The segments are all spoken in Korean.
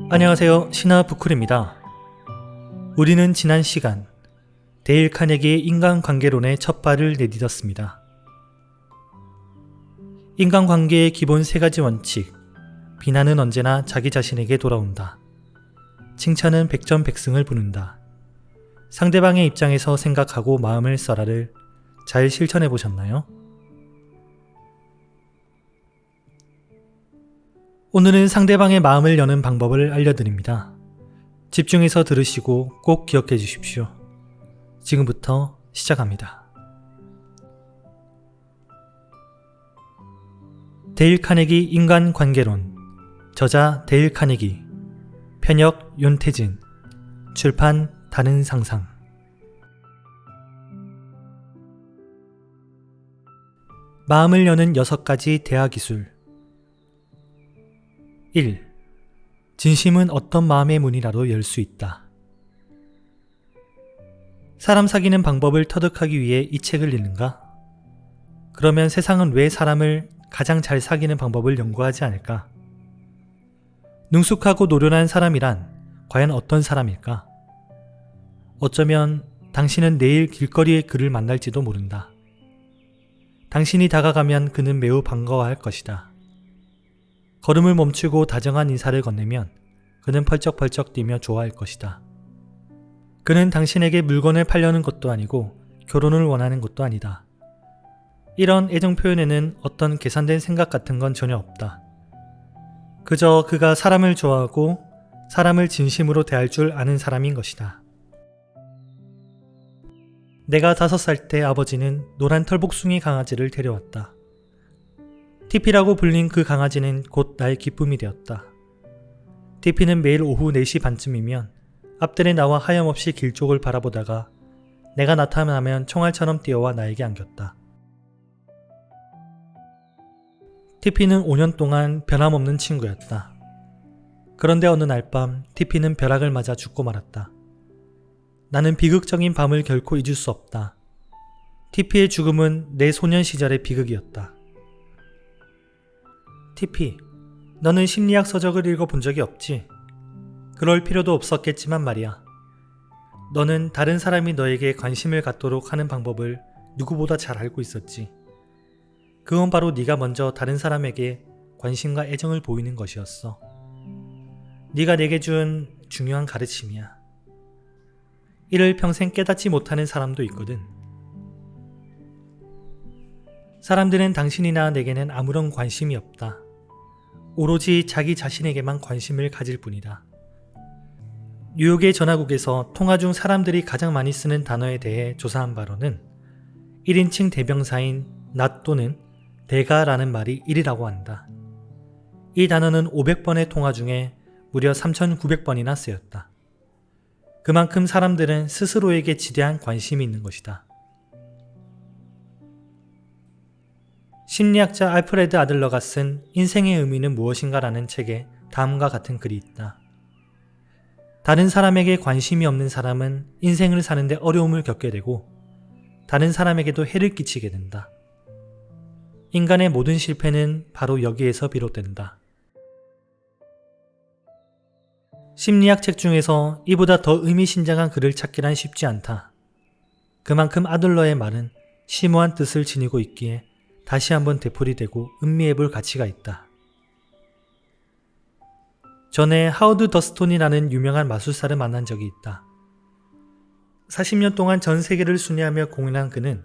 안녕하세요. 신하부쿨입니다. 우리는 지난 시간 데일 카네기의 인간관계론의 첫 발을 내딛었습니다. 인간관계의 기본 세 가지 원칙, 비난은 언제나 자기 자신에게 돌아온다. 칭찬은 백전백승을 부른다. 상대방의 입장에서 생각하고 마음을 써라를 잘 실천해 보셨나요? 오늘은 상대방의 마음을 여는 방법을 알려드립니다. 집중해서 들으시고 꼭 기억해 주십시오. 지금부터 시작합니다. 데일 카네기 인간관계론, 저자 데일 카네기, 편역 윤태진, 출판 다른 상상. 마음을 여는 6가지 대화 기술. 1. 진심은 어떤 마음의 문이라도 열 수 있다. 사람 사귀는 방법을 터득하기 위해 이 책을 읽는가? 그러면 세상은 왜 사람을 가장 잘 사귀는 방법을 연구하지 않을까? 능숙하고 노련한 사람이란 과연 어떤 사람일까? 어쩌면 당신은 내일 길거리에 그를 만날지도 모른다. 당신이 다가가면 그는 매우 반가워할 것이다. 걸음을 멈추고 다정한 인사를 건네면 그는 펄쩍펄쩍 뛰며 좋아할 것이다. 그는 당신에게 물건을 팔려는 것도 아니고 결혼을 원하는 것도 아니다. 이런 애정 표현에는 어떤 계산된 생각 같은 건 전혀 없다. 그저 그가 사람을 좋아하고 사람을 진심으로 대할 줄 아는 사람인 것이다. 내가 5살 때 아버지는 노란 털복숭이 강아지를 데려왔다. 티피라고 불린 그 강아지는 곧 나의 기쁨이 되었다. 티피는 매일 오후 4시 반쯤이면 앞뜰에 나와 하염없이 길 쪽을 바라보다가 내가 나타나면 총알처럼 뛰어와 나에게 안겼다. 티피는 5년 동안 변함없는 친구였다. 그런데 어느 날 밤 티피는 벼락을 맞아 죽고 말았다. 나는 비극적인 밤을 결코 잊을 수 없다. 티피의 죽음은 내 소년 시절의 비극이었다. 티피, 너는 심리학 서적을 읽어본 적이 없지? 그럴 필요도 없었겠지만 말이야. 너는 다른 사람이 너에게 관심을 갖도록 하는 방법을 누구보다 잘 알고 있었지. 그건 바로 네가 먼저 다른 사람에게 관심과 애정을 보이는 것이었어. 네가 내게 준 중요한 가르침이야. 이를 평생 깨닫지 못하는 사람도 있거든. 사람들은 당신이나 내게는 아무런 관심이 없다. 오로지 자기 자신에게만 관심을 가질 뿐이다. 뉴욕의 전화국에서 통화 중 사람들이 가장 많이 쓰는 단어에 대해 조사한 바로는 1인칭 대명사인 나 또는 대가라는 말이 1이라고 한다. 이 단어는 500번의 통화 중에 무려 3,900번이나 쓰였다. 그만큼 사람들은 스스로에게 지대한 관심이 있는 것이다. 심리학자 알프레드 아들러가 쓴 인생의 의미는 무엇인가 라는 책에 다음과 같은 글이 있다. 다른 사람에게 관심이 없는 사람은 인생을 사는데 어려움을 겪게 되고 다른 사람에게도 해를 끼치게 된다. 인간의 모든 실패는 바로 여기에서 비롯된다. 심리학 책 중에서 이보다 더 의미심장한 글을 찾기란 쉽지 않다. 그만큼 아들러의 말은 심오한 뜻을 지니고 있기에 다시 한번 되풀이되고 음미해볼 가치가 있다. 전에 하워드 더스톤이라는 유명한 마술사를 만난 적이 있다. 40년 동안 전 세계를 순회하며 공연한 그는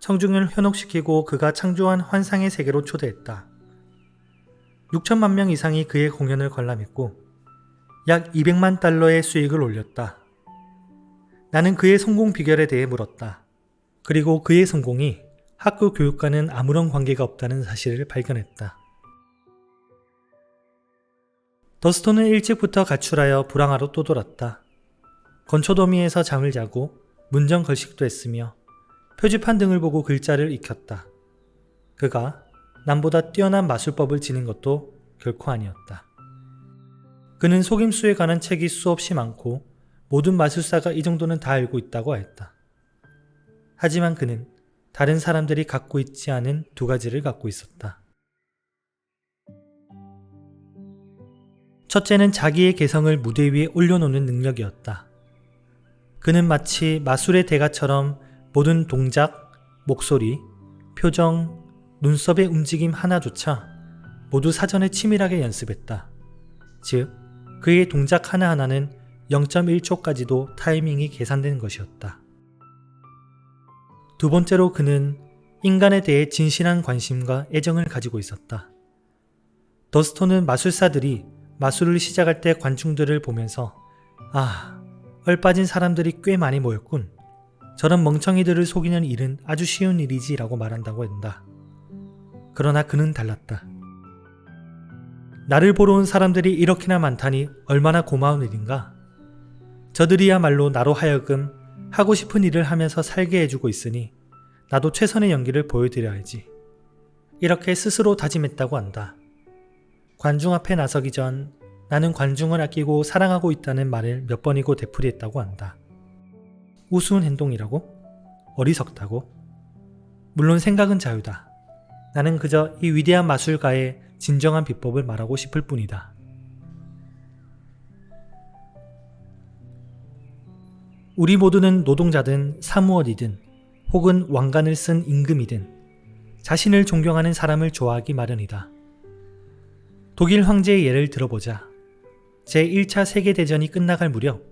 청중을 현혹시키고 그가 창조한 환상의 세계로 초대했다. 6천만 명 이상이 그의 공연을 관람했고 약 200만 달러의 수익을 올렸다. 나는 그의 성공 비결에 대해 물었다. 그리고 그의 성공이 학교 교육과는 아무런 관계가 없다는 사실을 발견했다. 더스톤은 일찍부터 가출하여 불황하로 또 돌았다. 건초더미에서 잠을 자고 문전 걸식도 했으며 표지판 등을 보고 글자를 익혔다. 그가 남보다 뛰어난 마술법을 지닌 것도 결코 아니었다. 그는 속임수에 관한 책이 수없이 많고 모든 마술사가 이 정도는 다 알고 있다고 하였다. 하지만 그는 다른 사람들이 갖고 있지 않은 2가지를 갖고 있었다. 첫째는 자기의 개성을 무대 위에 올려놓는 능력이었다. 그는 마치 마술의 대가처럼 모든 동작, 목소리, 표정, 눈썹의 움직임 하나조차 모두 사전에 치밀하게 연습했다. 즉, 그의 동작 하나하나는 0.1초까지도 타이밍이 계산된 것이었다. 두 번째로 그는 인간에 대해 진실한 관심과 애정을 가지고 있었다. 더스톤은 마술사들이 마술을 시작할 때 관중들을 보면서 얼빠진 사람들이 꽤 많이 모였군. 저런 멍청이들을 속이는 일은 아주 쉬운 일이지 라고 말한다고 한다. 그러나 그는 달랐다. 나를 보러 온 사람들이 이렇게나 많다니 얼마나 고마운 일인가. 저들이야말로 나로 하여금 하고 싶은 일을 하면서 살게 해주고 있으니 나도 최선의 연기를 보여드려야지. 이렇게 스스로 다짐했다고 한다. 관중 앞에 나서기 전 나는 관중을 아끼고 사랑하고 있다는 말을 몇 번이고 되풀이했다고 한다. 우스운 행동이라고? 어리석다고? 물론 생각은 자유다. 나는 그저 이 위대한 마술가의 진정한 비법을 말하고 싶을 뿐이다. 우리 모두는 노동자든 사무원이든 혹은 왕관을 쓴 임금이든 자신을 존경하는 사람을 좋아하기 마련이다. 독일 황제의 예를 들어보자. 제1차 세계대전이 끝나갈 무렵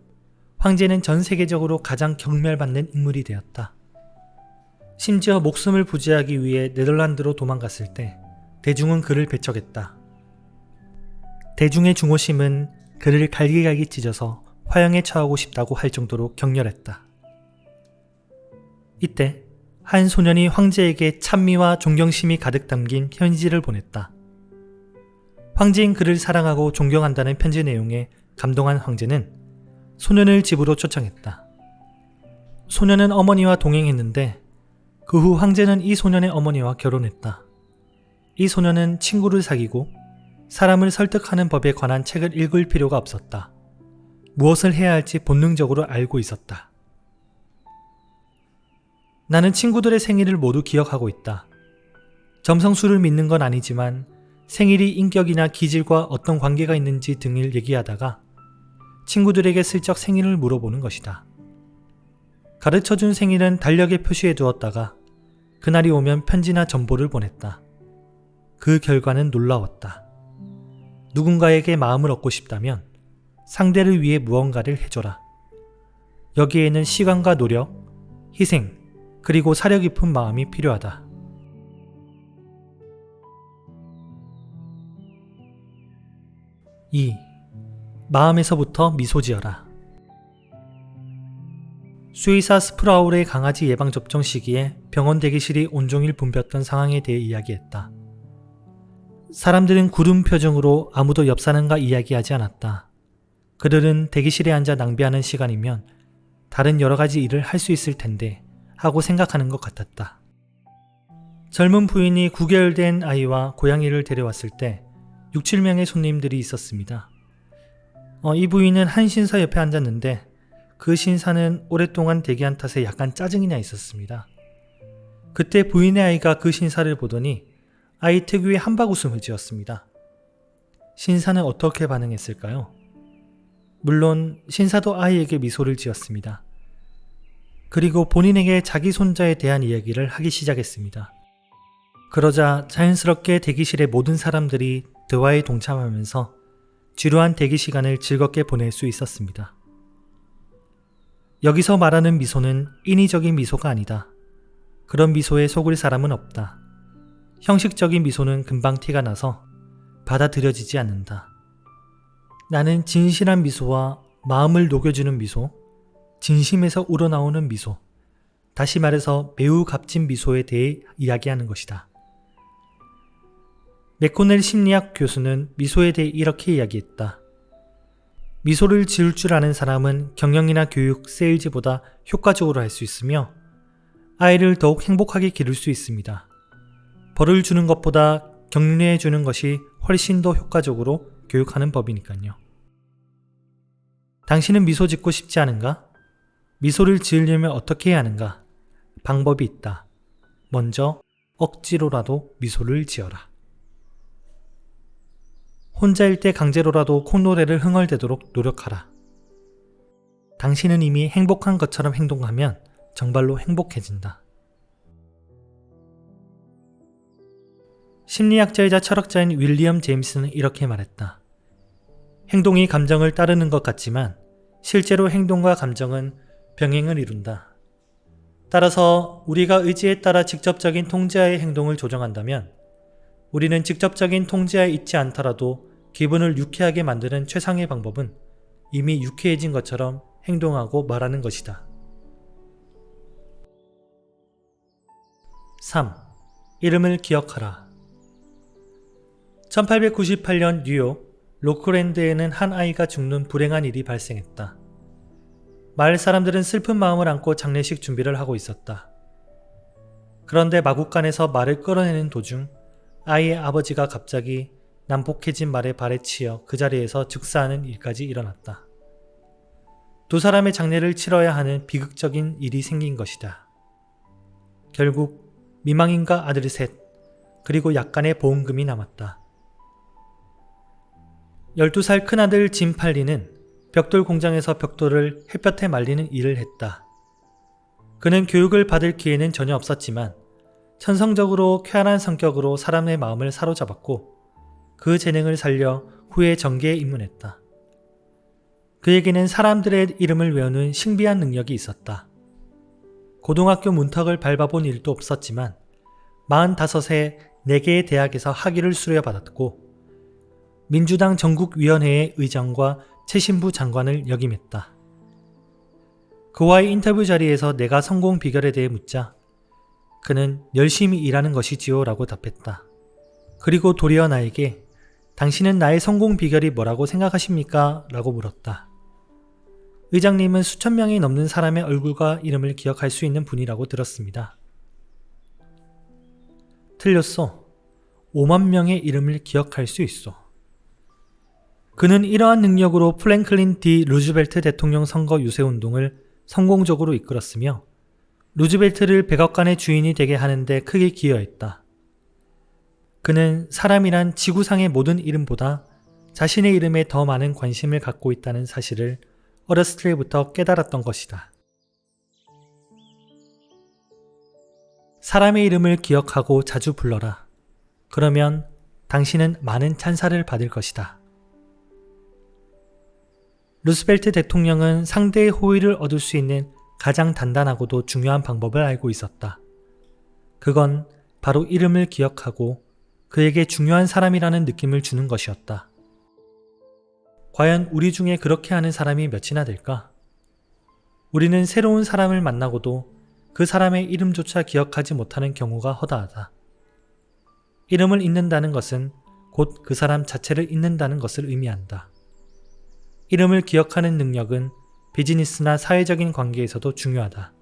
황제는 전 세계적으로 가장 경멸받는 인물이 되었다. 심지어 목숨을 부지하기 위해 네덜란드로 도망갔을 때 대중은 그를 배척했다. 대중의 중호심은 그를 갈기갈기 찢어서 화형에 처하고 싶다고 할 정도로 격렬했다. 이때 한 소년이 황제에게 찬미와 존경심이 가득 담긴 편지를 보냈다. 황제인 그를 사랑하고 존경한다는 편지 내용에 감동한 황제는 소년을 집으로 초청했다. 소년은 어머니와 동행했는데 그 후 황제는 이 소년의 어머니와 결혼했다. 이 소년은 친구를 사귀고 사람을 설득하는 법에 관한 책을 읽을 필요가 없었다. 무엇을 해야 할지 본능적으로 알고 있었다. 나는 친구들의 생일을 모두 기억하고 있다. 점성술을 믿는 건 아니지만 생일이 인격이나 기질과 어떤 관계가 있는지 등을 얘기하다가 친구들에게 슬쩍 생일을 물어보는 것이다. 가르쳐준 생일은 달력에 표시해 두었다가 그날이 오면 편지나 전보를 보냈다. 그 결과는 놀라웠다. 누군가에게 마음을 얻고 싶다면 상대를 위해 무언가를 해줘라. 여기에는 시간과 노력, 희생, 그리고 사려 깊은 마음이 필요하다. 2. 마음에서부터 미소 지어라. 수의사 스프라울의 강아지 예방접종 시기에 병원 대기실이 온종일 붐볐던 상황에 대해 이야기했다. 사람들은 굳은 표정으로 아무도 옆 사람과 이야기하지 않았다. 그들은 대기실에 앉아 낭비하는 시간이면 다른 여러 가지 일을 할 수 있을 텐데 하고 생각하는 것 같았다. 젊은 부인이 9개월 된 아이와 고양이를 데려왔을 때 6, 7명의 손님들이 있었습니다. 이 부인은 한 신사 옆에 앉았는데 그 신사는 오랫동안 대기한 탓에 약간 짜증이 나 있었습니다. 그때 부인의 아이가 그 신사를 보더니 아이 특유의 한박웃음을 지었습니다. 신사는 어떻게 반응했을까요? 물론 신사도 아이에게 미소를 지었습니다. 그리고 본인에게 자기 손자에 대한 이야기를 하기 시작했습니다. 그러자 자연스럽게 대기실의 모든 사람들이 대화에 동참하면서 지루한 대기 시간을 즐겁게 보낼 수 있었습니다. 여기서 말하는 미소는 인위적인 미소가 아니다. 그런 미소에 속을 사람은 없다. 형식적인 미소는 금방 티가 나서 받아들여지지 않는다. 나는 진실한 미소와 마음을 녹여주는 미소, 진심에서 우러나오는 미소, 다시 말해서 매우 값진 미소에 대해 이야기하는 것이다. 맥코넬 심리학 교수는 미소에 대해 이렇게 이야기했다. 미소를 지을 줄 아는 사람은 경영이나 교육, 세일즈보다 효과적으로 할 수 있으며 아이를 더욱 행복하게 기를 수 있습니다. 벌을 주는 것보다 격려해 주는 것이 훨씬 더 효과적으로 교육하는 법이니까요. 당신은 미소 짓고 싶지 않은가? 미소를 지으려면 어떻게 해야 하는가? 방법이 있다. 먼저 억지로라도 미소를 지어라. 혼자일 때 강제로라도 콧노래를 흥얼대도록 노력하라. 당신은 이미 행복한 것처럼 행동하면 정말로 행복해진다. 심리학자이자 철학자인 윌리엄 제임스는 이렇게 말했다. 행동이 감정을 따르는 것 같지만 실제로 행동과 감정은 병행을 이룬다. 따라서 우리가 의지에 따라 직접적인 통제하의 행동을 조정한다면 우리는 직접적인 통제하에 있지 않더라도 기분을 유쾌하게 만드는 최상의 방법은 이미 유쾌해진 것처럼 행동하고 말하는 것이다. 3. 이름을 기억하라. 1898년 뉴욕 로크랜드에는 한 아이가 죽는 불행한 일이 발생했다. 마을 사람들은 슬픈 마음을 안고 장례식 준비를 하고 있었다. 그런데 마구간에서 말을 끌어내는 도중 아이의 아버지가 갑자기 난폭해진 말에 발에 치여 그 자리에서 즉사하는 일까지 일어났다. 두 사람의 장례를 치러야 하는 비극적인 일이 생긴 것이다. 결국 미망인과 아들 셋, 그리고 약간의 보험금이 남았다. 12살 큰아들 짐 팔리는 벽돌 공장에서 벽돌을 햇볕에 말리는 일을 했다. 그는 교육을 받을 기회는 전혀 없었지만 천성적으로 쾌활한 성격으로 사람의 마음을 사로잡았고 그 재능을 살려 후에 정계에 입문했다. 그에게는 사람들의 이름을 외우는 신비한 능력이 있었다. 고등학교 문턱을 밟아본 일도 없었지만 45세 4개의 대학에서 학위를 수료받았고 민주당 전국위원회의 의장과 최신부 장관을 역임했다. 그와의 인터뷰 자리에서 내가 성공 비결에 대해 묻자 그는 열심히 일하는 것이지요 라고 답했다. 그리고 도리어 나에게 당신은 나의 성공 비결이 뭐라고 생각하십니까? 라고 물었다. 의장님은 수천 명이 넘는 사람의 얼굴과 이름을 기억할 수 있는 분이라고 들었습니다. 틀렸어. 5만 명의 이름을 기억할 수 있어. 그는 이러한 능력으로 프랭클린 D. 루즈벨트 대통령 선거 유세운동을 성공적으로 이끌었으며 루즈벨트를 백악관의 주인이 되게 하는데 크게 기여했다. 그는 사람이란 지구상의 모든 이름보다 자신의 이름에 더 많은 관심을 갖고 있다는 사실을 어렸을 때부터 깨달았던 것이다. 사람의 이름을 기억하고 자주 불러라. 그러면 당신은 많은 찬사를 받을 것이다. 루스벨트 대통령은 상대의 호의를 얻을 수 있는 가장 단단하고도 중요한 방법을 알고 있었다. 그건 바로 이름을 기억하고 그에게 중요한 사람이라는 느낌을 주는 것이었다. 과연 우리 중에 그렇게 하는 사람이 몇이나 될까? 우리는 새로운 사람을 만나고도 그 사람의 이름조차 기억하지 못하는 경우가 허다하다. 이름을 잊는다는 것은 곧 그 사람 자체를 잊는다는 것을 의미한다. 이름을 기억하는 능력은 비즈니스나 사회적인 관계에서도 중요하다.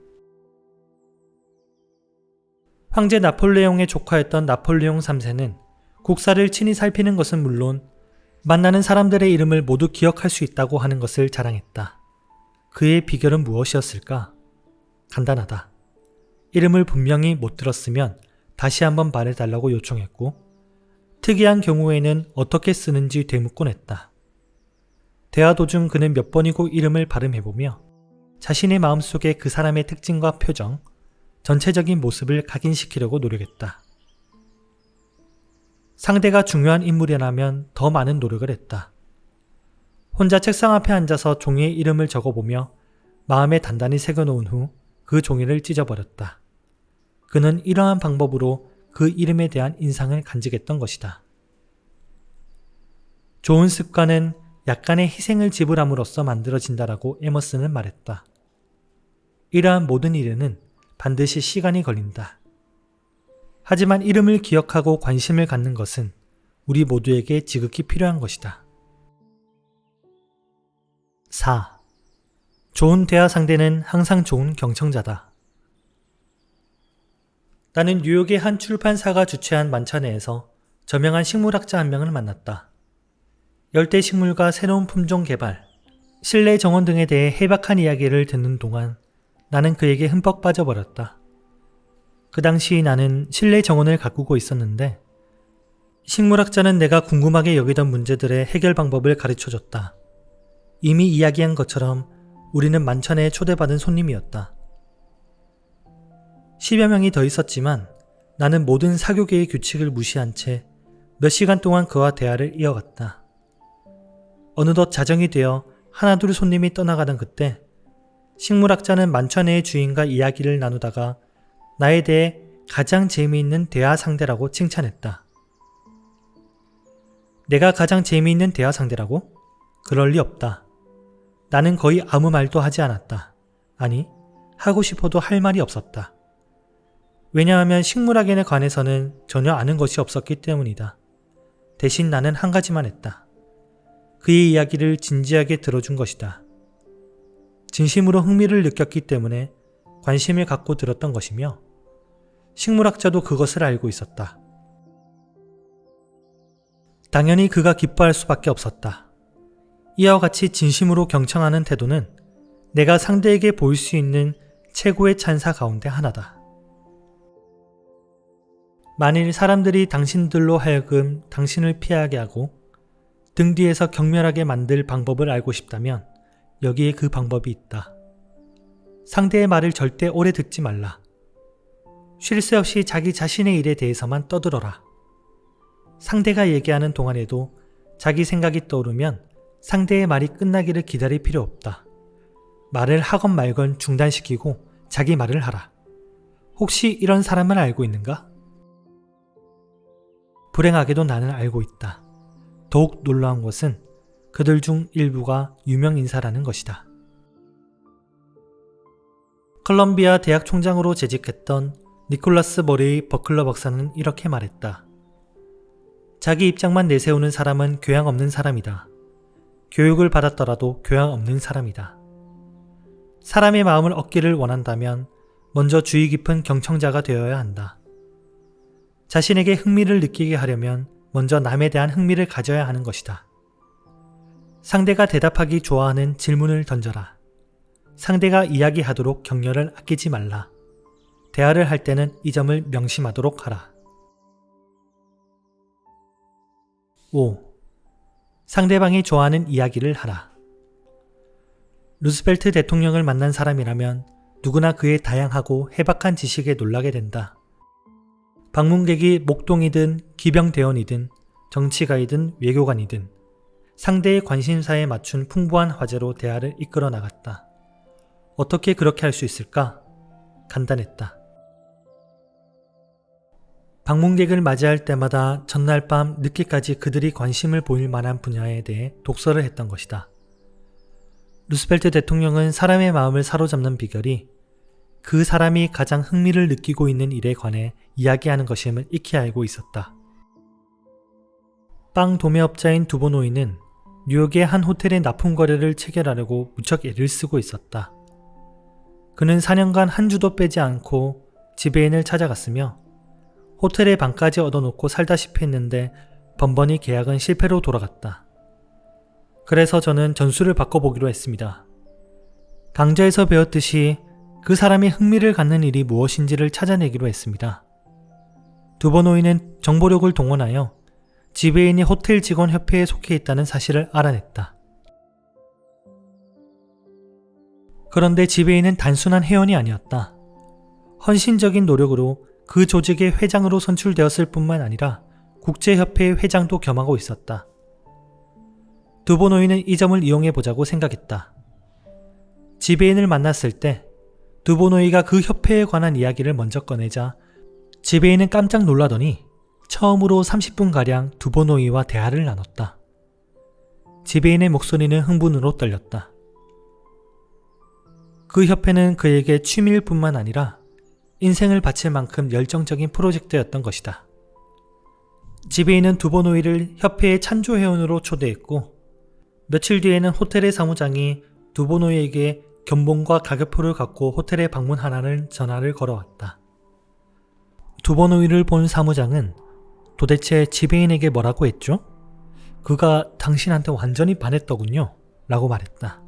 황제 나폴레옹의 조카였던 나폴레옹 3세는 국사를 친히 살피는 것은 물론 만나는 사람들의 이름을 모두 기억할 수 있다고 하는 것을 자랑했다. 그의 비결은 무엇이었을까? 간단하다. 이름을 분명히 못 들었으면 다시 한번 말해달라고 요청했고 특이한 경우에는 어떻게 쓰는지 되묻곤 했다. 대화 도중 그는 몇 번이고 이름을 발음해보며 자신의 마음속에 그 사람의 특징과 표정, 전체적인 모습을 각인시키려고 노력했다. 상대가 중요한 인물이라면 더 많은 노력을 했다. 혼자 책상 앞에 앉아서 종이에 이름을 적어보며 마음에 단단히 새겨놓은 후 그 종이를 찢어버렸다. 그는 이러한 방법으로 그 이름에 대한 인상을 간직했던 것이다. 좋은 습관은 약간의 희생을 지불함으로써 만들어진다라고 에머슨은 말했다. 이러한 모든 일에는 반드시 시간이 걸린다. 하지만 이름을 기억하고 관심을 갖는 것은 우리 모두에게 지극히 필요한 것이다. 4. 좋은 대화 상대는 항상 좋은 경청자다. 나는 뉴욕의 한 출판사가 주최한 만찬회에서 저명한 식물학자 한 명을 만났다. 열대식물과 새로운 품종 개발, 실내 정원 등에 대해 해박한 이야기를 듣는 동안 나는 그에게 흠뻑 빠져버렸다. 그 당시 나는 실내 정원을 가꾸고 있었는데 식물학자는 내가 궁금하게 여기던 문제들의 해결 방법을 가르쳐줬다. 이미 이야기한 것처럼 우리는 만찬에 초대받은 손님이었다. 10여 명이 더 있었지만 나는 모든 사교계의 규칙을 무시한 채 몇 시간 동안 그와 대화를 이어갔다. 어느덧 자정이 되어 하나둘 손님이 떠나가던 그때 식물학자는 만찬회의 주인과 이야기를 나누다가 나에 대해 가장 재미있는 대화 상대라고 칭찬했다. 내가 가장 재미있는 대화 상대라고? 그럴 리 없다. 나는 거의 아무 말도 하지 않았다. 아니, 하고 싶어도 할 말이 없었다. 왜냐하면 식물학에 관해서는 전혀 아는 것이 없었기 때문이다. 대신 나는 한 가지만 했다. 그의 이야기를 진지하게 들어준 것이다. 진심으로 흥미를 느꼈기 때문에 관심을 갖고 들었던 것이며 식물학자도 그것을 알고 있었다. 당연히 그가 기뻐할 수밖에 없었다. 이와 같이 진심으로 경청하는 태도는 내가 상대에게 보일 수 있는 최고의 찬사 가운데 하나다. 만일 사람들이 당신들로 하여금 당신을 피하게 하고 등 뒤에서 경멸하게 만들 방법을 알고 싶다면 여기에 그 방법이 있다. 상대의 말을 절대 오래 듣지 말라. 쉴 새 없이 자기 자신의 일에 대해서만 떠들어라. 상대가 얘기하는 동안에도 자기 생각이 떠오르면 상대의 말이 끝나기를 기다릴 필요 없다. 말을 하건 말건 중단시키고 자기 말을 하라. 혹시 이런 사람을 알고 있는가? 불행하게도 나는 알고 있다. 더욱 놀라운 것은 그들 중 일부가 유명 인사라는 것이다. 컬럼비아 대학 총장으로 재직했던 니콜라스 머레이 버클러 박사는 이렇게 말했다. 자기 입장만 내세우는 사람은 교양 없는 사람이다. 교육을 받았더라도 교양 없는 사람이다. 사람의 마음을 얻기를 원한다면 먼저 주의 깊은 경청자가 되어야 한다. 자신에게 흥미를 느끼게 하려면 먼저 남에 대한 흥미를 가져야 하는 것이다. 상대가 대답하기 좋아하는 질문을 던져라. 상대가 이야기하도록 격려를 아끼지 말라. 대화를 할 때는 이 점을 명심하도록 하라. 5. 상대방이 좋아하는 이야기를 하라. 루스벨트 대통령을 만난 사람이라면 누구나 그의 다양하고 해박한 지식에 놀라게 된다. 방문객이 목동이든 기병대원이든 정치가이든 외교관이든 상대의 관심사에 맞춘 풍부한 화제로 대화를 이끌어 나갔다. 어떻게 그렇게 할 수 있을까? 간단했다. 방문객을 맞이할 때마다 전날 밤 늦게까지 그들이 관심을 보일 만한 분야에 대해 독서를 했던 것이다. 루스벨트 대통령은 사람의 마음을 사로잡는 비결이 그 사람이 가장 흥미를 느끼고 있는 일에 관해 이야기하는 것임을 익히 알고 있었다. 빵 도매업자인 두보노이는 뉴욕의 한 호텔의 납품 거래를 체결하려고 무척 애를 쓰고 있었다. 그는 4년간 한 주도 빼지 않고 지배인을 찾아갔으며 호텔의 방까지 얻어놓고 살다시피 했는데 번번이 계약은 실패로 돌아갔다. 그래서 저는 전술을 바꿔보기로 했습니다. 강좌에서 배웠듯이 그 사람이 흥미를 갖는 일이 무엇인지를 찾아내기로 했습니다. 두보노이는 정보력을 동원하여 지배인이 호텔 직원 협회에 속해 있다는 사실을 알아냈다. 그런데 지배인은 단순한 회원이 아니었다. 헌신적인 노력으로 그 조직의 회장으로 선출되었을 뿐만 아니라 국제협회의 회장도 겸하고 있었다. 두보노이는 이 점을 이용해보자고 생각했다. 지배인을 만났을 때 두보노이가 그 협회에 관한 이야기를 먼저 꺼내자 지배인은 깜짝 놀라더니 처음으로 30분가량 두보노이와 대화를 나눴다. 지배인의 목소리는 흥분으로 떨렸다. 그 협회는 그에게 취미일 뿐만 아니라 인생을 바칠 만큼 열정적인 프로젝트였던 것이다. 지배인은 두보노이를 협회의 찬조회원으로 초대했고 며칠 뒤에는 호텔의 사무장이 두보노이에게 견본과 가격표를 갖고 호텔에 방문하라는 전화를 걸어왔다. 두보노이를 본 사무장은 도대체 지배인에게 뭐라고 했죠? 그가 당신한테 완전히 반했더군요. 라고 말했다.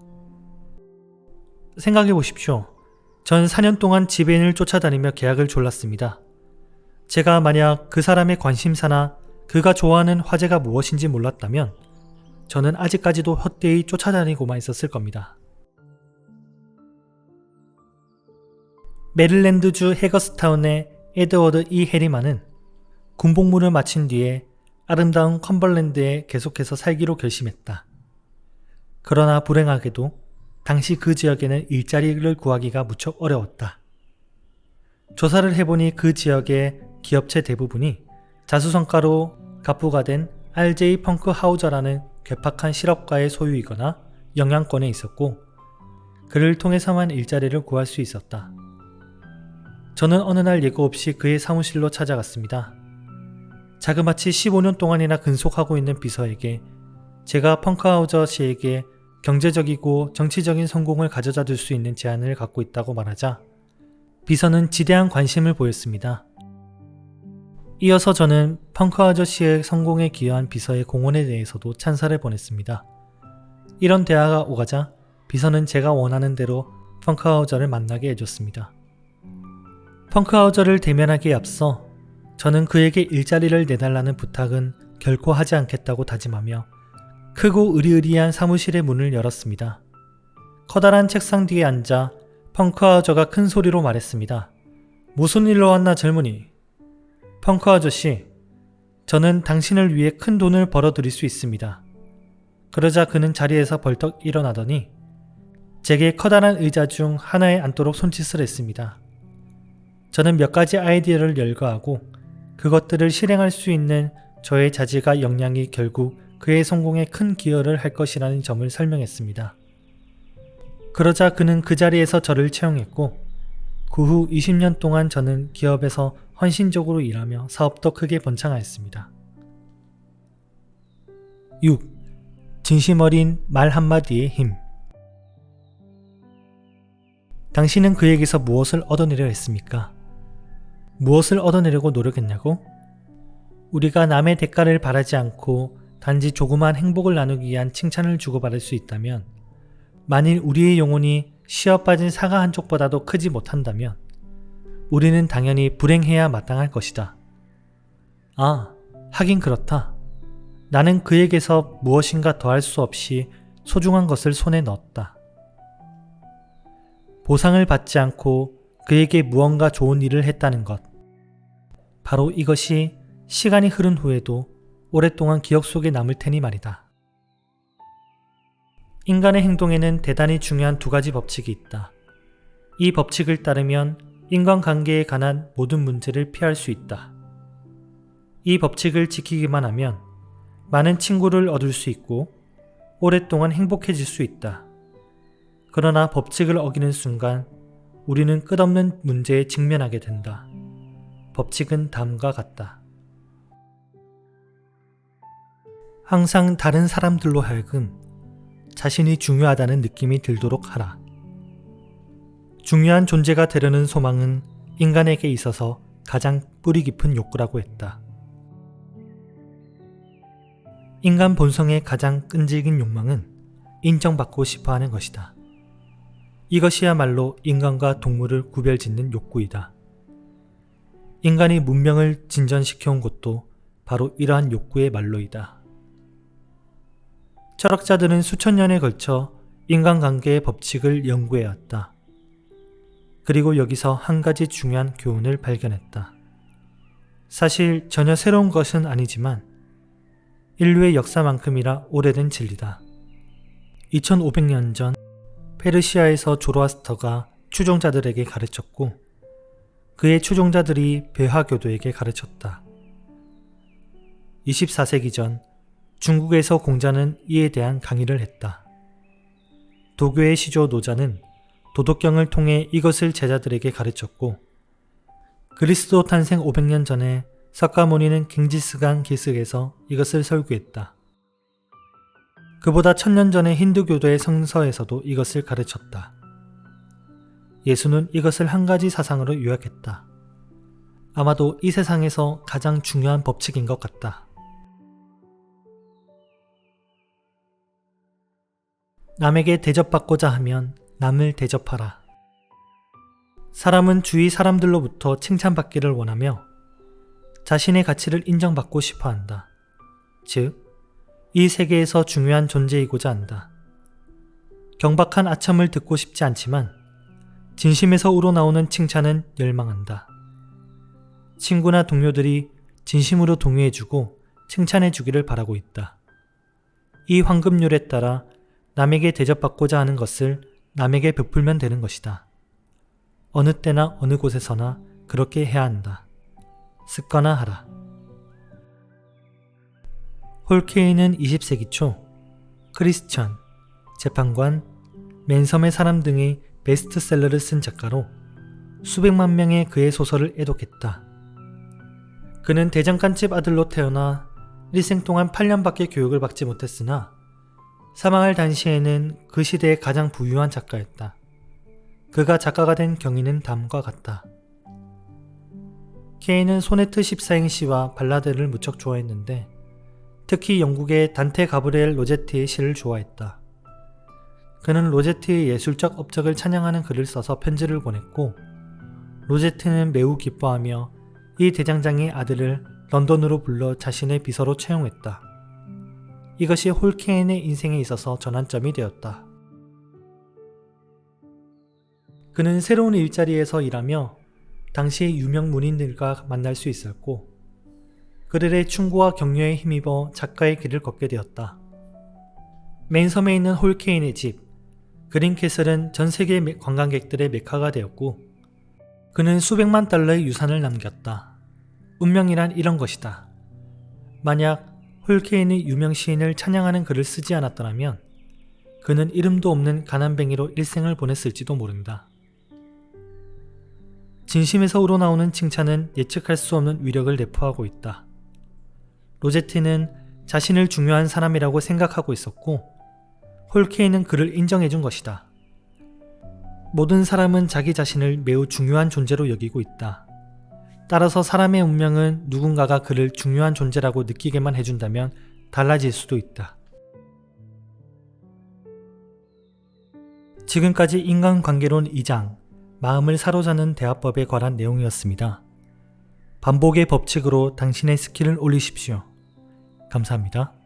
생각해 보십시오. 전 4년 동안 지배인을 쫓아다니며 계약을 졸랐습니다. 제가 만약 그 사람의 관심사나 그가 좋아하는 화제가 무엇인지 몰랐다면 저는 아직까지도 헛되이 쫓아다니고만 있었을 겁니다. 메릴랜드주 해거스타운의 에드워드 E. 해리만은 군복무를 마친 뒤에 아름다운 컴벌랜드에 계속해서 살기로 결심했다. 그러나 불행하게도 당시 그 지역에는 일자리를 구하기가 무척 어려웠다. 조사를 해보니 그 지역의 기업체 대부분이 자수성가로 갑부가 된 R.J. 펑크하우저라는 괴팍한 실업가의 소유이거나 영향권에 있었고 그를 통해서만 일자리를 구할 수 있었다. 저는 어느 날 예고 없이 그의 사무실로 찾아갔습니다. 자그마치 15년 동안이나 근속하고 있는 비서에게 제가 펑크하우저 씨에게 경제적이고 정치적인 성공을 가져다 줄 수 있는 제안을 갖고 있다고 말하자 비서는 지대한 관심을 보였습니다. 이어서 저는 펑크하우저 씨의 성공에 기여한 비서의 공헌에 대해서도 찬사를 보냈습니다. 이런 대화가 오가자 비서는 제가 원하는 대로 펑크하우저를 만나게 해줬습니다. 펑크하우저를 대면하기에 앞서 저는 그에게 일자리를 내달라는 부탁은 결코 하지 않겠다고 다짐하며 크고 으리으리한 사무실의 문을 열었습니다. 커다란 책상 뒤에 앉아 펑크하우저가 큰 소리로 말했습니다. 무슨 일로 왔나 젊은이? 펑크 아저씨, 저는 당신을 위해 큰 돈을 벌어드릴 수 있습니다. 그러자 그는 자리에서 벌떡 일어나더니 제게 커다란 의자 중 하나에 앉도록 손짓을 했습니다. 저는 몇 가지 아이디어를 열거하고 그것들을 실행할 수 있는 저의 자질과 역량이 결국 그의 성공에 큰 기여를 할 것이라는 점을 설명했습니다. 그러자 그는 그 자리에서 저를 채용했고 그 후 20년 동안 저는 기업에서 헌신적으로 일하며 사업도 크게 번창하였습니다. 6. 진심 어린 말 한마디의 힘. 당신은 그에게서 무엇을 얻어내려 했습니까? 무엇을 얻어내려고 노력했냐고? 우리가 남의 대가를 바라지 않고 단지 조그만 행복을 나누기 위한 칭찬을 주고받을 수 있다면 만일 우리의 영혼이 씨어 빠진 사과 한 쪽보다도 크지 못한다면 우리는 당연히 불행해야 마땅할 것이다. 아, 하긴 그렇다. 나는 그에게서 무엇인가 더할 수 없이 소중한 것을 손에 넣었다. 보상을 받지 않고 그에게 무언가 좋은 일을 했다는 것. 바로 이것이 시간이 흐른 후에도 오랫동안 기억 속에 남을 테니 말이다. 인간의 행동에는 대단히 중요한 두 가지 법칙이 있다. 이 법칙을 따르면 인간관계에 관한 모든 문제를 피할 수 있다. 이 법칙을 지키기만 하면 많은 친구를 얻을 수 있고 오랫동안 행복해질 수 있다. 그러나 법칙을 어기는 순간 우리는 끝없는 문제에 직면하게 된다. 법칙은 다음과 같다. 항상 다른 사람들로 하여금 자신이 중요하다는 느낌이 들도록 하라. 중요한 존재가 되려는 소망은 인간에게 있어서 가장 뿌리 깊은 욕구라고 했다. 인간 본성의 가장 끈질긴 욕망은 인정받고 싶어 하는 것이다. 이것이야말로 인간과 동물을 구별짓는 욕구이다. 인간이 문명을 진전시켜온 것도 바로 이러한 욕구의 말로이다. 철학자들은 수천 년에 걸쳐 인간관계의 법칙을 연구해왔다. 그리고 여기서 한 가지 중요한 교훈을 발견했다. 사실 전혀 새로운 것은 아니지만 인류의 역사만큼이나 오래된 진리다. 2500년 전 페르시아에서 조로아스터가 추종자들에게 가르쳤고 그의 추종자들이 배화교도에게 가르쳤다. 24세기 전 중국에서 공자는 이에 대한 강의를 했다. 도교의 시조 노자는 도덕경을 통해 이것을 제자들에게 가르쳤고 그리스도 탄생 500년 전에 석가모니는 깅지스강 기슭에서 이것을 설교했다. 그보다 1000년 전에 힌두교도의 성서에서도 이것을 가르쳤다. 예수는 이것을 한 가지 사상으로 요약했다. 아마도 이 세상에서 가장 중요한 법칙인 것 같다. 남에게 대접받고자 하면 남을 대접하라. 사람은 주위 사람들로부터 칭찬받기를 원하며 자신의 가치를 인정받고 싶어 한다. 즉, 이 세계에서 중요한 존재이고자 한다. 경박한 아첨을 듣고 싶지 않지만 진심에서 우러나오는 칭찬은 열망한다. 친구나 동료들이 진심으로 동의해주고 칭찬해주기를 바라고 있다. 이 황금률에 따라 남에게 대접받고자 하는 것을 남에게 베풀면 되는 것이다. 어느 때나 어느 곳에서나 그렇게 해야 한다. 습관화하라. 홀케인은 20세기 초 크리스천, 재판관, 맨섬의 사람 등의 베스트셀러를 쓴 작가로 수백만 명의 그의 소설을 애독했다. 그는 대장간집 아들로 태어나 일생 동안 8년밖에 교육을 받지 못했으나 사망할 당시에는 그 시대의 가장 부유한 작가였다. 그가 작가가 된 경위는 다음과 같다. 케인은 소네트 14행시와 발라드를 무척 좋아했는데 특히 영국의 단테 가브리엘 로제티의 시를 좋아했다. 그는 로제티의 예술적 업적을 찬양하는 글을 써서 편지를 보냈고 로제티는 매우 기뻐하며 이 대장장의 아들을 런던으로 불러 자신의 비서로 채용했다. 이것이 홀케인의 인생에 있어서 전환점이 되었다. 그는 새로운 일자리에서 일하며 당시의 유명 문인들과 만날 수 있었고 그들의 충고와 격려에 힘입어 작가의 길을 걷게 되었다. 맨섬에 있는 홀케인의 집 그린캐슬은 전 세계 관광객들의 메카가 되었고 그는 수백만 달러의 유산을 남겼다. 운명이란 이런 것이다. 만약 홀케인이 유명 시인을 찬양하는 글을 쓰지 않았더라면 그는 이름도 없는 가난뱅이로 일생을 보냈을지도 모른다. 진심에서 우러나오는 칭찬은 예측할 수 없는 위력을 내포하고 있다. 로제티는 자신을 중요한 사람이라고 생각하고 있었고 홀케인은 그를 인정해준 것이다. 모든 사람은 자기 자신을 매우 중요한 존재로 여기고 있다. 따라서 사람의 운명은 누군가가 그를 중요한 존재라고 느끼게만 해준다면 달라질 수도 있다. 지금까지 인간관계론 2장 마음을 사로잡는 대화법에 관한 내용이었습니다. 반복의 법칙으로 당신의 스킬을 올리십시오. 감사합니다.